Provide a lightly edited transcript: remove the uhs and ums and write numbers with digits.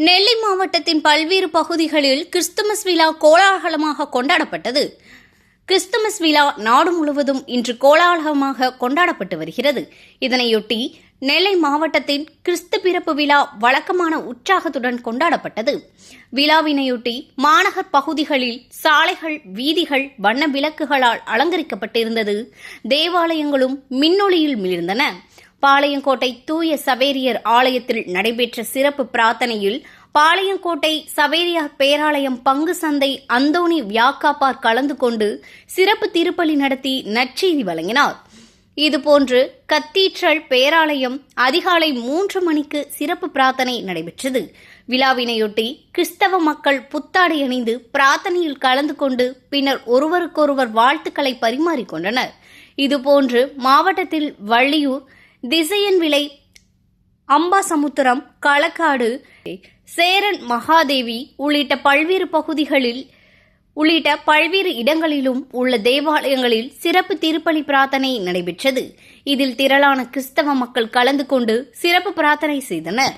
நெல்லை மாவட்டத்தின் பல்வேறு பகுதிகளில் கிறிஸ்துமஸ் விழா கோலாகலமாக கொண்டாடப்பட்டது. கிறிஸ்துமஸ் விழா நாடு முழுவதும் இன்று கோலாகலமாக கொண்டாடப்பட்டு வருகிறது. இதனையொட்டி நெல்லை மாவட்டத்தின் கிறிஸ்து பிறப்பு விழா வழக்கமான உற்சாகத்துடன் கொண்டாடப்பட்டது. விழாவினையொட்டி மாநகர் பகுதிகளில் சாலைகள், வீதிகள் வண்ண விளக்குகளால் அலங்கரிக்கப்பட்டிருந்தது. தேவாலயங்களும் மின்னொளியில் மிளிர்ந்தன. பாளையங்கோட்டை தூய சவேரியார் ஆலயத்தில் நடைபெற்ற சிறப்பு பிரார்த்தனையில் பாளையங்கோட்டை சவேரியார் பேராலயம் பங்கு சந்தை அந்தோணி வியாக்காப்பார் கலந்து கொண்டு சிறப்பு திருப்பலி நடத்தி நற்செய்தி வழங்கினார். இதுபோன்று கத்தீட்ரல் பேராலயம் அதிகாலை 3 மணிக்கு சிறப்பு பிரார்த்தனை நடைபெற்றது. விழாவினையொட்டி கிறிஸ்தவ மக்கள் புத்தாடை அணிந்து பிரார்த்தனையில் கலந்து கொண்டு பின்னர் ஒருவருக்கொருவர் வாழ்த்துக்களை பரிமாறிக்கொண்டனர். இதுபோன்று மாவட்டத்தில் வள்ளியூர், திசையன்விளை, அம்பாசமுத்திரம், களக்காடு, சேரன் மகாதேவி உள்ளிட்ட பல்வேறு இடங்களிலும் உள்ள தேவாலயங்களில் சிறப்பு திருப்பலி பிரார்த்தனை நடைபெற்றது. இதில் திரளான கிறிஸ்தவ மக்கள் கலந்து கொண்டு சிறப்பு பிரார்த்தனை செய்தனர்.